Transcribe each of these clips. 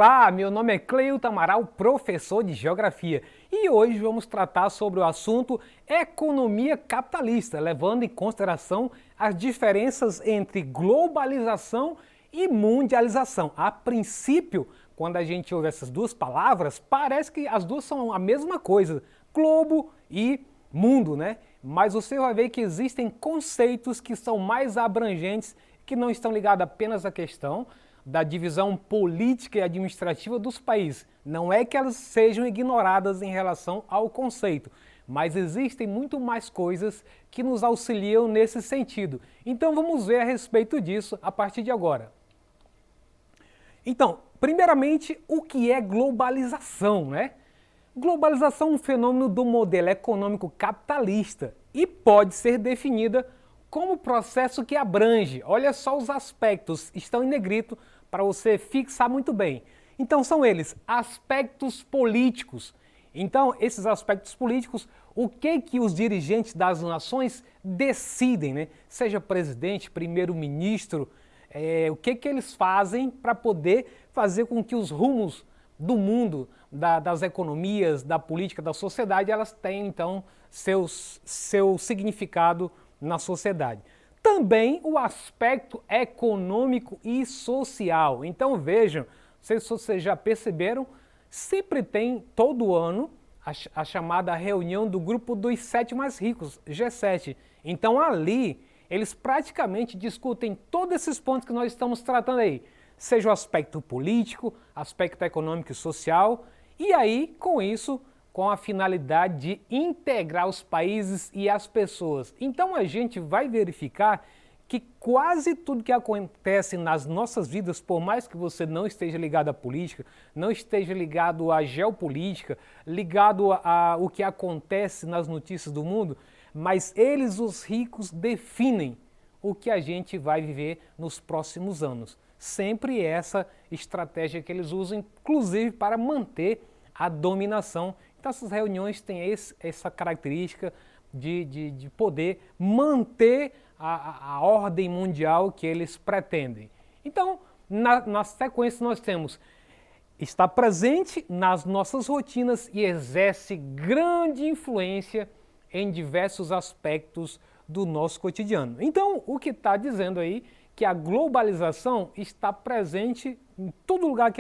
Olá, meu nome é Cleilton Amaral, professor de Geografia, e hoje vamos tratar sobre o assunto economia capitalista, levando em consideração as diferenças entre globalização e mundialização. A princípio, quando a gente ouve essas duas palavras, parece que as duas são a mesma coisa, globo e mundo, né? Mas você vai ver que existem conceitos que são mais abrangentes, que não estão ligados apenas à questão da divisão política e administrativa dos países. Não é que elas sejam ignoradas em relação ao conceito, mas existem muito mais coisas que nos auxiliam nesse sentido. Então vamos ver a respeito disso a partir de agora. Então, primeiramente, o que é globalização, né? Globalização é um fenômeno do modelo econômico capitalista e pode ser definida como processo que abrange, olha só os aspectos, estão em negrito para você fixar muito bem. Então são eles, aspectos políticos. Então esses aspectos políticos, o que os dirigentes das nações decidem, né? Seja presidente, primeiro-ministro, o que eles fazem para poder fazer com que os rumos do mundo, das economias, da política, da sociedade, elas tenham então seu significado na sociedade. Também o aspecto econômico e social. Então vejam, não sei se vocês já perceberam, sempre tem todo ano a chamada reunião do grupo dos 7 mais ricos, G7. Então ali eles praticamente discutem todos esses pontos que nós estamos tratando aí, seja o aspecto político, aspecto econômico e social, e aí com isso com a finalidade de integrar os países e as pessoas. Então a gente vai verificar que quase tudo que acontece nas nossas vidas, por mais que você não esteja ligado à política, não esteja ligado à geopolítica, ligado o que acontece nas notícias do mundo, mas eles, os ricos, definem o que a gente vai viver nos próximos anos. Sempre essa estratégia que eles usam, inclusive para manter a dominação. Então essas reuniões têm essa característica de poder manter a ordem mundial que eles pretendem. Então, na sequência nós temos, está presente nas nossas rotinas e exerce grande influência em diversos aspectos do nosso cotidiano. Então, o que está dizendo aí que a globalização está presente em todo lugar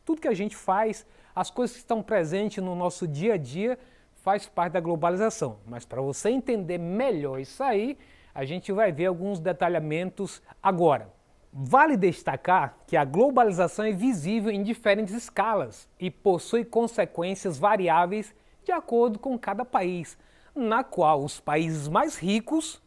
tudo que a gente faz, as coisas que estão presentes no nosso dia a dia faz parte da globalização. Mas para você entender melhor isso aí, a gente vai ver alguns detalhamentos agora. Vale destacar que a globalização é visível em diferentes escalas e possui consequências variáveis de acordo com cada país, na qual os países mais ricos,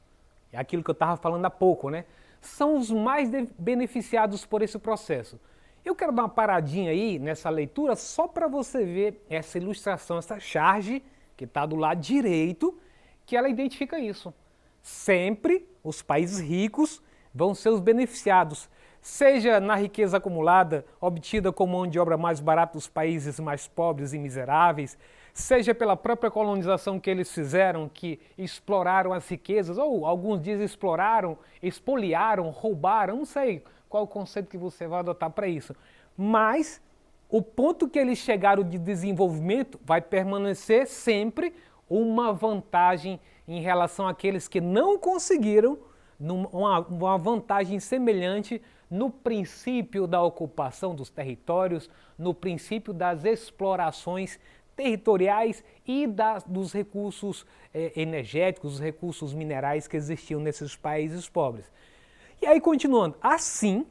é aquilo que eu estava falando há pouco, né, são os mais beneficiados por esse processo. Eu quero dar uma paradinha aí nessa leitura só para você ver essa ilustração, essa charge que está do lado direito, que ela identifica isso. Sempre os países ricos vão ser os beneficiados, seja na riqueza acumulada, obtida com mão de obra mais barata dos países mais pobres e miseráveis, seja pela própria colonização que eles fizeram, que exploraram as riquezas, ou alguns dizem exploraram, expoliaram, roubaram, não sei qual o conceito que você vai adotar para isso. Mas o ponto que eles chegaram de desenvolvimento vai permanecer sempre uma vantagem em relação àqueles que não conseguiram, uma vantagem semelhante no princípio da ocupação dos territórios, no princípio das explorações territoriais e dos recursos energéticos, os recursos minerais que existiam nesses países pobres. E aí, continuando, assim,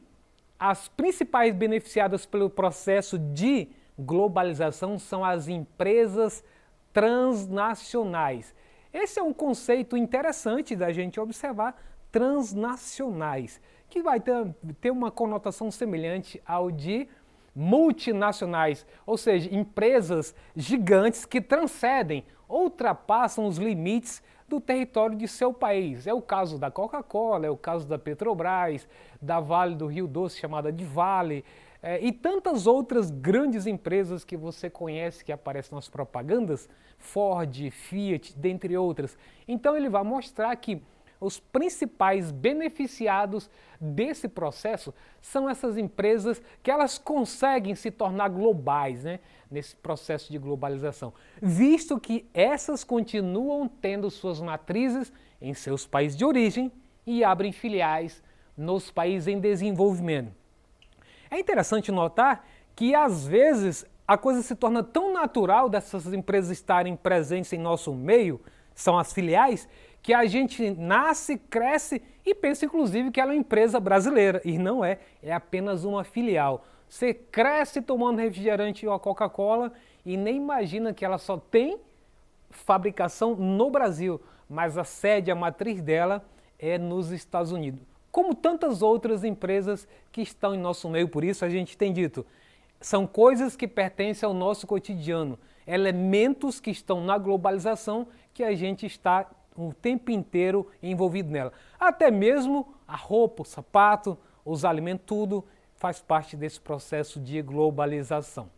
as principais beneficiadas pelo processo de globalização são as empresas transnacionais. Esse é um conceito interessante da gente observar, transnacionais, que vai ter uma conotação semelhante ao de multinacionais, ou seja, empresas gigantes que transcendem, ultrapassam os limites do território de seu país. É o caso da Coca-Cola, é o caso da Petrobras, da Vale do Rio Doce, chamada de Vale, e tantas outras grandes empresas que você conhece, que aparecem nas propagandas, Ford, Fiat, dentre outras. Então ele vai mostrar que os principais beneficiados desse processo são essas empresas que elas conseguem se tornar globais, né, nesse processo de globalização, visto que essas continuam tendo suas matrizes em seus países de origem e abrem filiais nos países em desenvolvimento. É interessante notar que, às vezes, a coisa se torna tão natural dessas empresas estarem presentes em nosso meio, são as filiais, que a gente nasce, cresce e pensa, inclusive, que ela é uma empresa brasileira. E não é, é apenas uma filial. Você cresce tomando refrigerante ou a Coca-Cola e nem imagina que ela só tem fabricação no Brasil, mas a sede, a matriz dela é nos Estados Unidos. Como tantas outras empresas que estão em nosso meio, por isso a gente tem dito, são coisas que pertencem ao nosso cotidiano, elementos que estão na globalização que a gente está o tempo inteiro envolvido nela. Até mesmo a roupa, o sapato, os alimentos, tudo faz parte desse processo de globalização.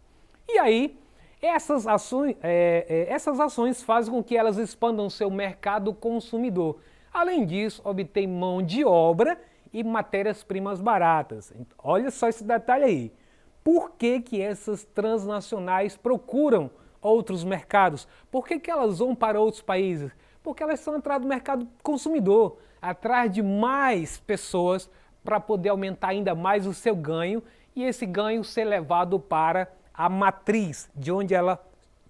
E aí, essas ações fazem com que elas expandam seu mercado consumidor. Além disso, obtém mão de obra e matérias-primas baratas. Olha só esse detalhe aí. Por que essas transnacionais procuram outros mercados? Por que elas vão para outros países? Porque elas estão atrás do mercado consumidor, atrás de mais pessoas para poder aumentar ainda mais o seu ganho e esse ganho ser levado para a matriz, de onde ela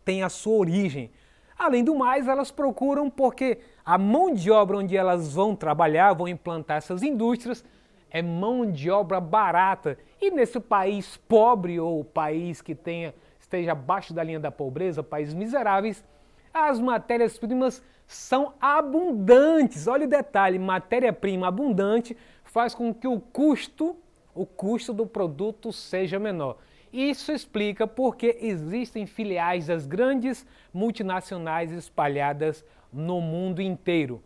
tem a sua origem. Além do mais, elas procuram porque a mão de obra onde elas vão trabalhar, vão implantar essas indústrias, é mão de obra barata. E nesse país pobre ou país que esteja abaixo da linha da pobreza, países miseráveis, as matérias-primas são abundantes. Olha o detalhe, matéria-prima abundante faz com que o custo do produto seja menor. Isso explica porque existem filiais das grandes multinacionais espalhadas no mundo inteiro.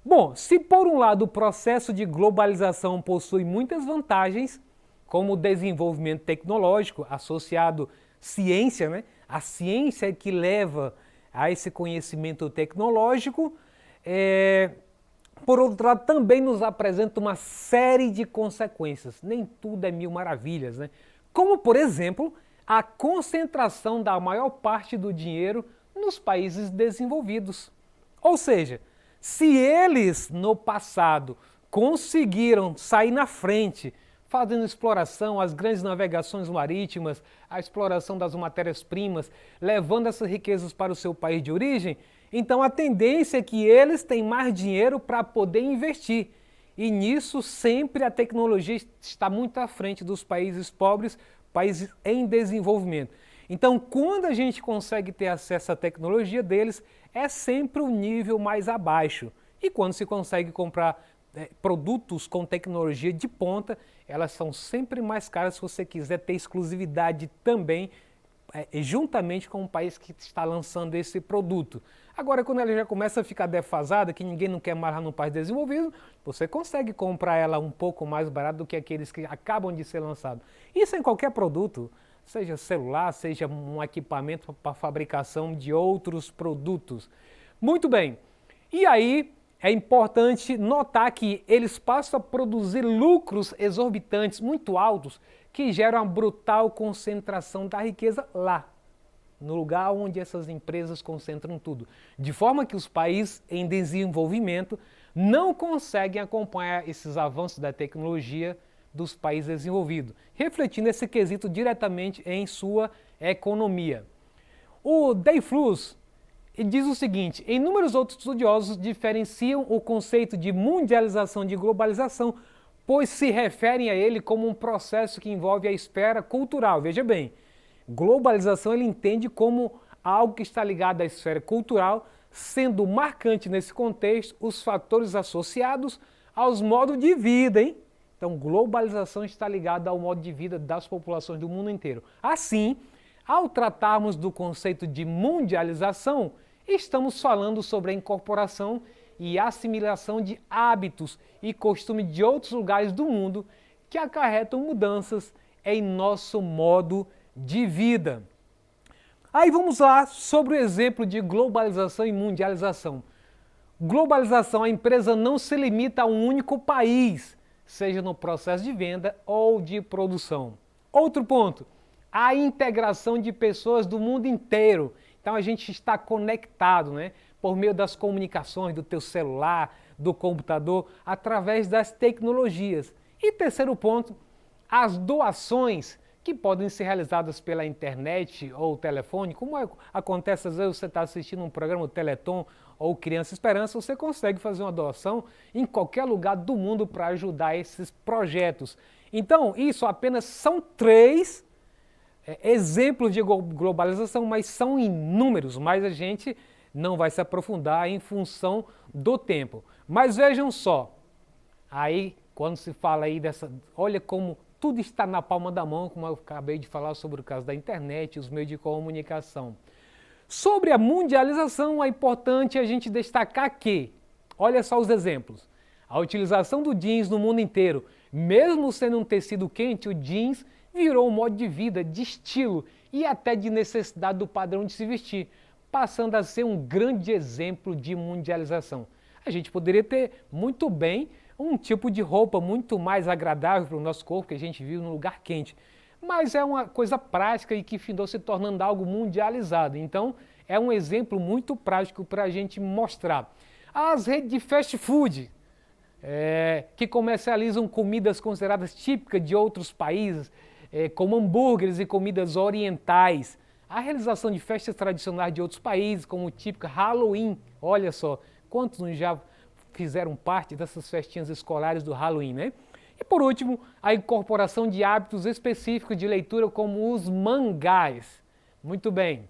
Bom, se por um lado o processo de globalização possui muitas vantagens, como o desenvolvimento tecnológico associado à ciência, né? A ciência é que leva a esse conhecimento tecnológico, por outro lado também nos apresenta uma série de consequências. Nem tudo é mil maravilhas, né? Como, por exemplo, a concentração da maior parte do dinheiro nos países desenvolvidos. Ou seja, se eles no passado conseguiram sair na frente, fazendo exploração, as grandes navegações marítimas, a exploração das matérias-primas, levando essas riquezas para o seu país de origem, então a tendência é que eles têm mais dinheiro para poder investir. E nisso sempre a tecnologia está muito à frente dos países pobres, países em desenvolvimento. Então, quando a gente consegue ter acesso à tecnologia deles, é sempre um nível mais abaixo. E quando se consegue comprar produtos com tecnologia de ponta, elas são sempre mais caras se você quiser ter exclusividade também, juntamente com o país que está lançando esse produto. Agora, quando ela já começa a ficar defasada, que ninguém não quer mais lá no país desenvolvido, você consegue comprar ela um pouco mais barato do que aqueles que acabam de ser lançados. Isso em qualquer produto, seja celular, seja um equipamento para fabricação de outros produtos. Muito bem, e aí é importante notar que eles passam a produzir lucros exorbitantes, muito altos, que geram uma brutal concentração da riqueza lá, no lugar onde essas empresas concentram tudo. De forma que os países em desenvolvimento não conseguem acompanhar esses avanços da tecnologia dos países desenvolvidos, refletindo esse quesito diretamente em sua economia. O Dreyfus diz o seguinte: inúmeros outros estudiosos diferenciam o conceito de mundialização de globalização, pois se referem a ele como um processo que envolve a esfera cultural. Veja bem, globalização ele entende como algo que está ligado à esfera cultural, sendo marcante nesse contexto os fatores associados aos modos de vida, hein? Então, globalização está ligada ao modo de vida das populações do mundo inteiro. Assim, ao tratarmos do conceito de mundialização, estamos falando sobre a incorporação e assimilação de hábitos e costumes de outros lugares do mundo que acarretam mudanças em nosso modo de vida. Aí vamos lá sobre o exemplo de globalização e mundialização. Globalização, a empresa não se limita a um único país, seja no processo de venda ou de produção. Outro ponto, a integração de pessoas do mundo inteiro. Então a gente está conectado, né? Por meio das comunicações, do teu celular, do computador, através das tecnologias. E terceiro ponto, as doações que podem ser realizadas pela internet ou telefone, como acontece às vezes você está assistindo um programa Teleton ou Criança Esperança, você consegue fazer uma doação em qualquer lugar do mundo para ajudar esses projetos. Então, isso apenas são três exemplos de globalização, mas são inúmeros, mas a gente não vai se aprofundar em função do tempo. Mas vejam só, aí quando se fala aí dessa, olha como tudo está na palma da mão, como eu acabei de falar sobre o caso da internet, os meios de comunicação. Sobre a mundialização, é importante a gente destacar que, olha só os exemplos, a utilização do jeans no mundo inteiro, mesmo sendo um tecido quente, o jeans virou um modo de vida, de estilo e até de necessidade do padrão de se vestir, passando a ser um grande exemplo de mundialização. A gente poderia ter muito bem um tipo de roupa muito mais agradável para o nosso corpo, que a gente vive num lugar quente. Mas é uma coisa prática e que findou se tornando algo mundializado. Então, é um exemplo muito prático para a gente mostrar. As redes de fast food, que comercializam comidas consideradas típicas de outros países, como hambúrgueres e comidas orientais. A realização de festas tradicionais de outros países, como o típico Halloween. Olha só, quantos já fizeram parte dessas festinhas escolares do Halloween, né? E por último, a incorporação de hábitos específicos de leitura como os mangás. Muito bem.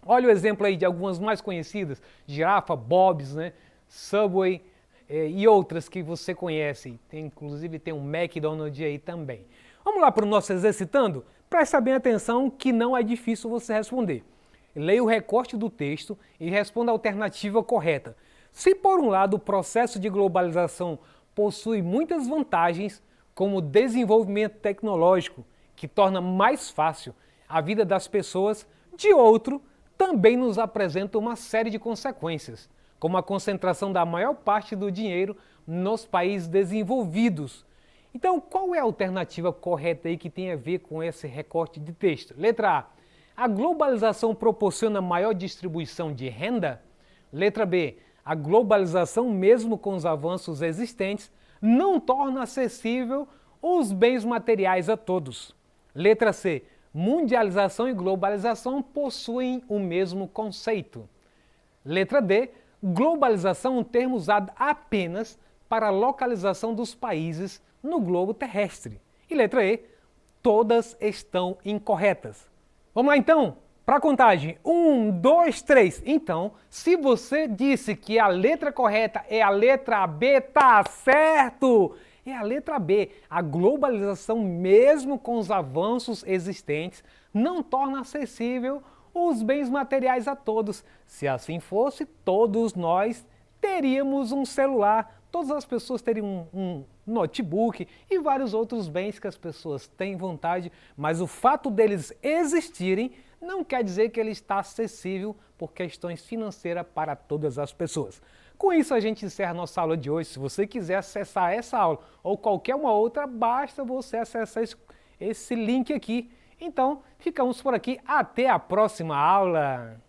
Olha o exemplo aí de algumas mais conhecidas, Girafa, Bob's, né? Subway e outras que você conhece. Inclusive tem um McDonald's aí também. Vamos lá para o nosso exercitando? Presta bem atenção que não é difícil você responder. Leia o recorte do texto e responda a alternativa correta. Se por um lado o processo de globalização possui muitas vantagens, como o desenvolvimento tecnológico, que torna mais fácil a vida das pessoas, de outro, também nos apresenta uma série de consequências, como a concentração da maior parte do dinheiro nos países desenvolvidos. Então, qual é a alternativa correta aí que tem a ver com esse recorte de texto? Letra A. A globalização proporciona maior distribuição de renda? Letra B. A globalização, mesmo com os avanços existentes, não torna acessível os bens materiais a todos. Letra C. Mundialização e globalização possuem o mesmo conceito. Letra D. Globalização é um termo usado apenas para a localização dos países no globo terrestre. E letra E. Todas estão incorretas. Vamos lá então? Para a contagem, 1, 2, 3. Então, se você disse que a letra correta é a letra B, tá certo! É a letra B. A globalização, mesmo com os avanços existentes, não torna acessível os bens materiais a todos. Se assim fosse, todos nós teríamos um celular, todas as pessoas teriam um notebook e vários outros bens que as pessoas têm vontade, mas o fato deles existirem não quer dizer que ele está acessível por questões financeiras para todas as pessoas. Com isso a gente encerra a nossa aula de hoje. Se você quiser acessar essa aula ou qualquer uma outra, basta você acessar esse link aqui. Então, ficamos por aqui. Até a próxima aula!